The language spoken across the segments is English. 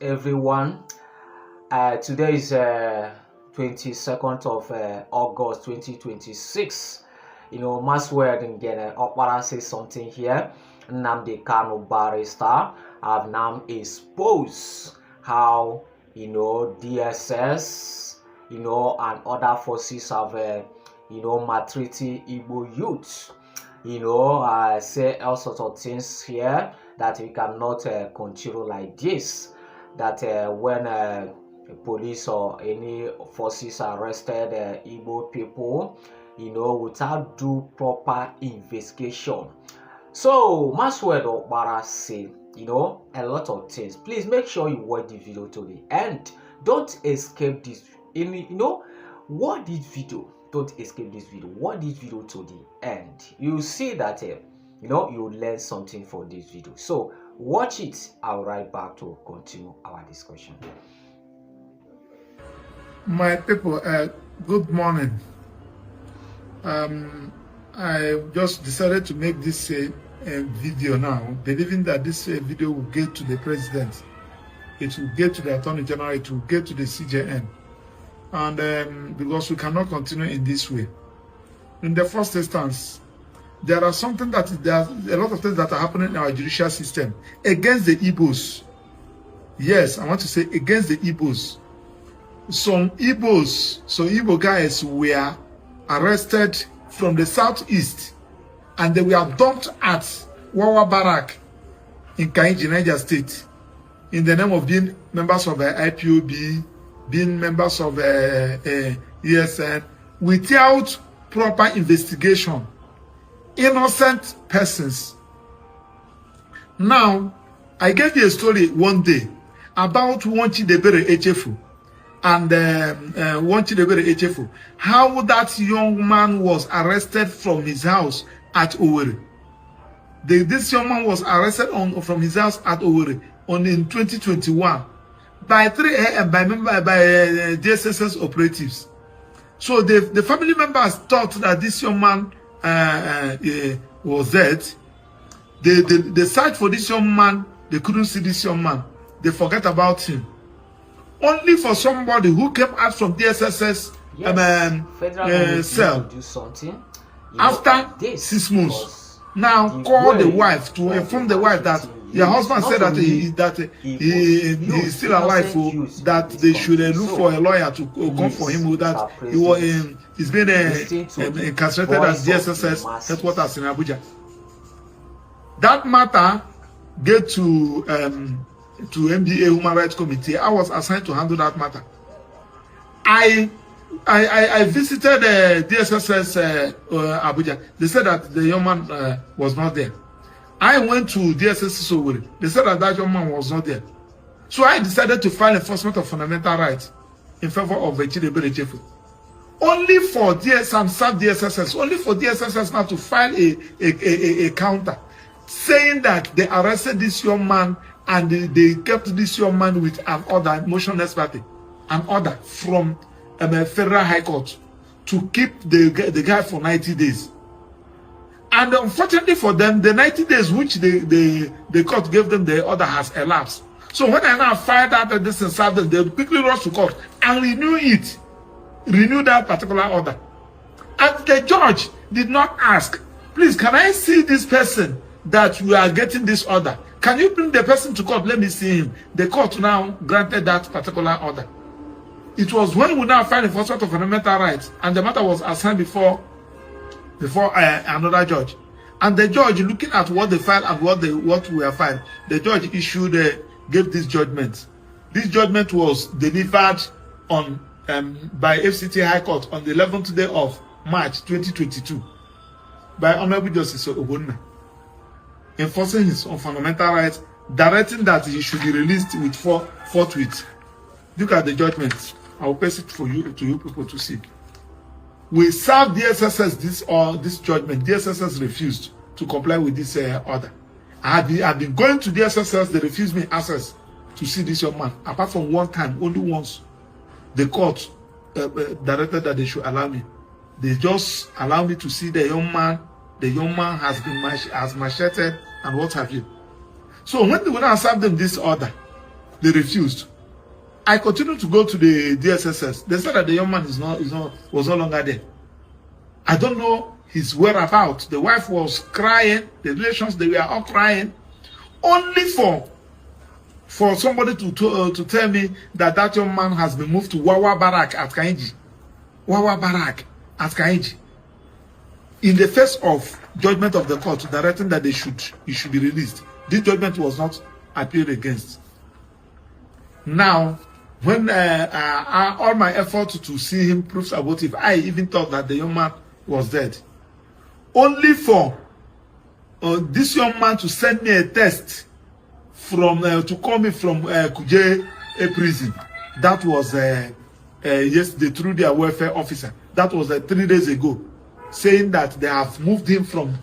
everyone. Today is 22nd of August 2026. Maxwell didn't get Okpara say something here. Nnamdi Kanu barrister have now exposed how DSS and other forces have maltreated Igbo youth. I say all sorts of things here that we cannot continue like this. That when police or any forces arrested Igbo people, without due proper investigation. So Maxwell Okpara say, a lot of things. Please make sure you watch the video to the end. Don't escape this. Watch this video. Don't escape this video. Watch this video to the end. You see that you learn something for this video. So watch it. I'll right back to continue our discussion. My people, good morning. I just decided to make this video now, believing that this video will get to the president, it will get to the attorney general, it will get to the CJN, and because we cannot continue in this way. In the first instance, there are a lot of things that are happening in our judicial system against the Igbos. Yes, I want to say against the Igbos. Some Igbo guys were arrested from the southeast and they were dumped at Wawa Barrack in Kainji, Niger State, in the name of being members of the IPOB, being members of ESN, without proper investigation. Innocent persons. Now, I gave you a story one day about one Chidebere Echefu and one Chidebere Echefu, how that young man was arrested from his house at Owerri. This young man was arrested from his house at Owerri in 2021 by 3 a.m. by DSS operatives. So the family members thought that this young man was dead. They searched for this young man. They couldn't see this young man. They forget about him. Only for somebody who came out from DSS cell do something after 6 months. Now call the wife to inform the wife that your husband said that he is still alive, that they should look for a lawyer to come for him, that he's been incarcerated at DSS headquarters in Abuja. That matter get to MDA Human Rights Committee. I was assigned to handle that matter. I visited DSS Abuja. They said that the young man was not there. I went to DSS Owerri. They said that young man was not there. So I decided to file enforcement of fundamental rights in favor of Chidebere Echefu. Only for DSS, only for DSS now to file a counter saying that they arrested this young man and they kept this young man with an order, motion party, an order from Federal High Court to keep the guy for 90 days. And unfortunately for them, the 90 days which the court gave them, the order has elapsed. So when I now find out that this is something, they quickly rush to court and renew that particular order. And the judge did not ask, please, can I see this person that you are getting this order? Can you bring the person to court? Let me see him. The court now granted that particular order. It was when we now filed enforcement of fundamental rights, and the matter was assigned before another judge. And the judge, looking at what they filed and what we have filed, the judge gave this judgment. This judgment was delivered on by FCT High Court on the 11th day of March 2022 by Honorable Justice Ogbonna, enforcing his own fundamental rights, directing that he should be released with forthwith. Look at the judgment. I will pass it to you people to see. We served DSS this judgment. DSS refused to comply with this order. I've been going to DSS. They refused me access to see this young man. Apart from one time, only once, the court directed that they should allow me. They just allow me to see the young man. The young man has been macheted and what have you. So when they will now serve them this order, They refused. I continued to go to the DSS. They said that the young man was no longer there. I don't know his whereabouts. The wife was crying. The relations, they were all crying. Only for somebody to tell me that that young man has been moved to Wawa Barak at Kainji. Wawa Barak at Kainji. In the face of judgment of the court directing that he should be released. This judgment was not appealed against. Now, when all my efforts to see him proves abortive, I even thought that the young man was dead. Only for this young man to send me a text from to call me from Kuje prison. That was yesterday through their welfare officer. That was 3 days ago, saying that they have moved him from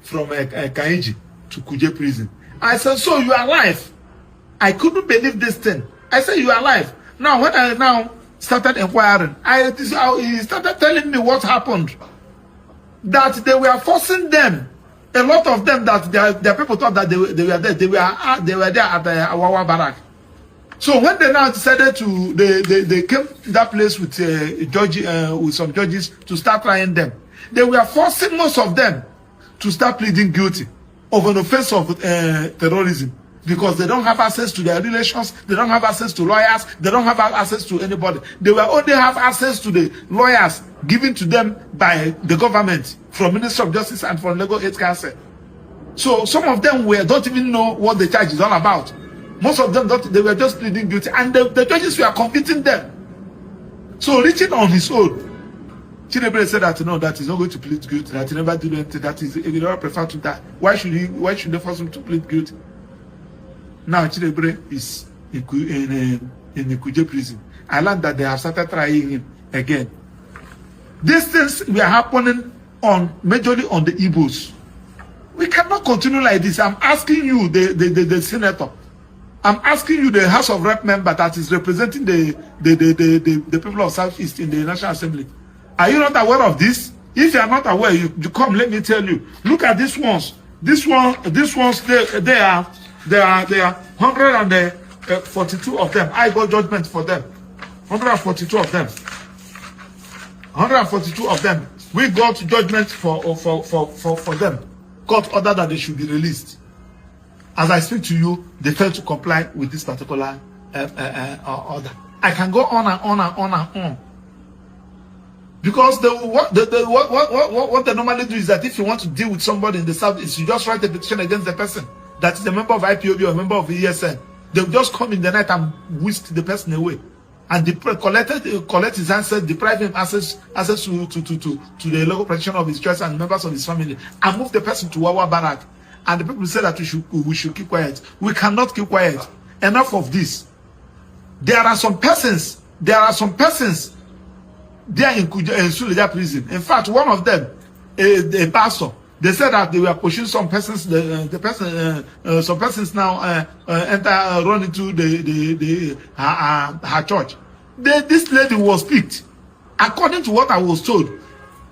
Kainji to Kuje prison. I said, so you are alive? I couldn't believe this thing. I said, you are alive. Now, when I now started inquiring, he started telling me what happened. That they were forcing them, a lot of them, that their people thought that they were dead. They were there at the Awawa Barak. So when they now decided to, they came to that place with with some judges to start trying them. They were forcing most of them to start pleading guilty of an offense of terrorism, because they don't have access to their relations, they don't have access to lawyers, they don't have access to anybody. They will only have access to the lawyers given to them by the government, from Ministry of Justice and from Lagos State Council. So some of them don't even know what the charge is all about. Most of them they were just pleading guilty, and the judges were convicting them. So reaching on his own, Chinebre said that no, that he's not going to plead guilty, that he never did anything, that he never prefer to die. Why should they force him to plead guilty? Now Chinebre is in the Kuje prison. I learned that they have started trying him again. These things were happening majorly on the Igbos. We cannot continue like this. I'm asking you, the senator. I'm asking you, the House of Rep member that is representing the people of Southeast in the National Assembly. Are you not aware of this? If you are not aware, you come. Let me tell you. Look at these ones. These ones. They are 142 of them. I got judgment for them. 142 of them. 142 of them. We got judgment for them. Court ordered that they should be released. As I speak to you, they failed to comply with this particular order. I can go on and on and on and on. Because what they normally do is that if you want to deal with somebody in the South, is you just write a petition against the person that is a member of IPOB or a member of the ESN. They'll just come in the night and whisk the person away. And collect his answers, deprive him access to the local protection of his choice and members of his family, and move the person to Wawa Barak. And the people say that we should keep quiet. We cannot keep quiet. Enough of this. There are some persons there in Suleja prison. In fact, one of them, a pastor, they said that they were pushing some persons. Some persons now run into her church. This lady was picked. According to what I was told,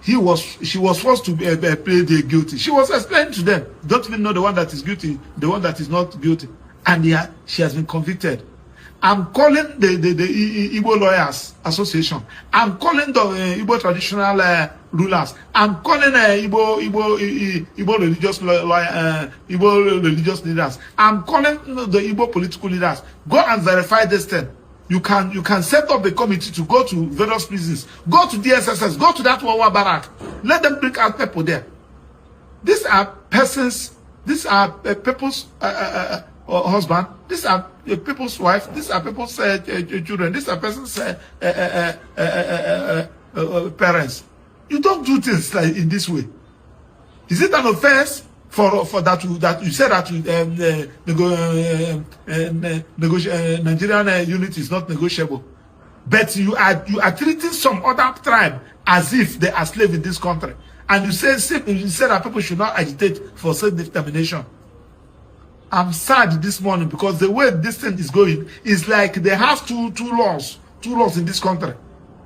she was forced to plead guilty. She was explaining to them, don't even know the one that is guilty, the one that is not guilty, and she has been convicted. I'm calling the Igbo Lawyers Association. I'm calling the Igbo traditional rulers. I'm calling Igbo religious Igbo religious leaders. I'm calling the Igbo political leaders. Go and verify this thing. You can set up a committee to go to various prisons. Go to DSS. Go to that Wawa Barak. Let them bring out people there. These are persons. These are people's husband. These are people's wife. These are people's children. These are persons' parents. You don't do things like in this way. Is it an offense for that you said that Nigerian unit is not negotiable, but you are treating some other tribe as if they are slaves in this country, and you say that people should not agitate for self-determination. I'm sad this morning because the way this thing is going is like they have two laws in this country.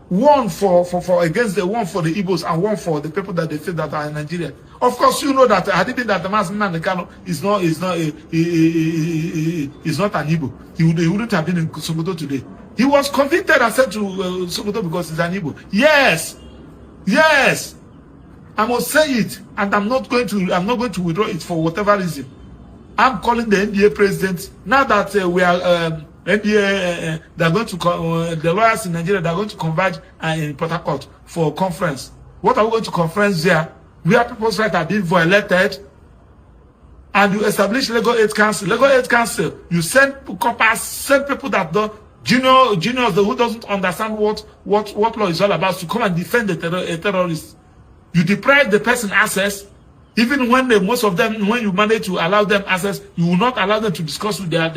one for against the one for the Igbos and one for the people that they feel that are in Nigeria. Of course, you know that had it been that the man Nnamdi Kanu is not an Igbo, he wouldn't have been in Sokoto today. He was convicted and sent to Sokoto because he's an Igbo. Yes, yes, I must say it, and I'm not going to withdraw it for whatever reason. I'm calling the NDA president now that we are. NDA, they're going to the lawyers in Nigeria, they're going to converge in Port Harcourt for a conference. What are we going to conference there? Where people's rights are being violated, and you establish legal aid council. Legal aid council, you send coppers, send people that don't juniors who doesn't understand what law is all about to come and defend a terrorist. You deprive the person access. Even when most of them, when you manage to allow them access, you will not allow them to discuss with their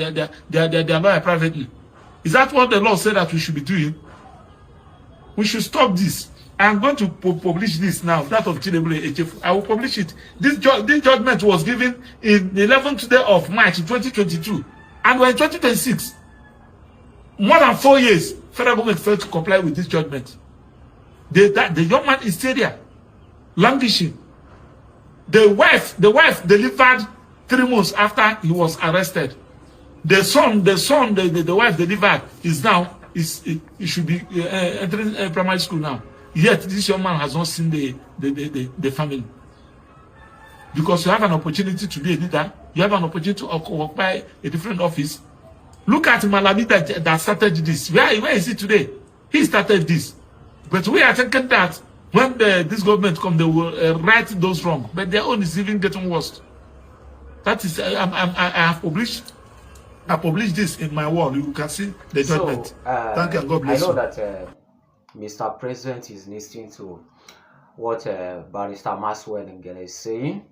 lawyer privately. Is that what the law said that we should be doing? We should stop this. I'm going to publish this now. That of Chinedu. I will publish it. This judgment was given in the 11th day of March 2022, and we're in 2026. More than 4 years, federal government failed to comply with this judgment. The young man is still there, languishing. The wife delivered 3 months after he was arrested. The wife delivered is now he should be entering primary school now. Yet this young man has not seen the family. Because you have an opportunity to be a leader, you have an opportunity to occupy a different office. Look at Malami that started this. Where is he today? He started this. But we are thinking that when this government come, they will right those wrong. But their own is even getting worse. That is, I published this in my wall. You can see the judgment. So, thank you and God bless you. I know that Mr. President is listening to what Barrister Maxwell is saying.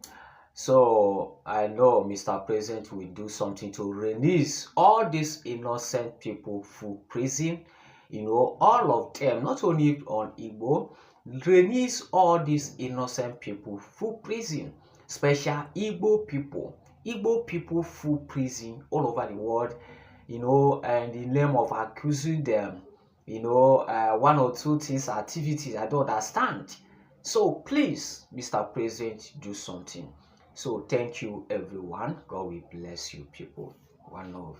So I know Mr. President will do something to release all these innocent people from prison. You know, all of them, not only on Igbo, release all these innocent people from prison, special Igbo people full prison all over the world, you know, and in the name of accusing them, you know, 1 or 2 things, activities I don't understand. So please, Mr. President, do something. So thank you everyone. God will bless you people. One love.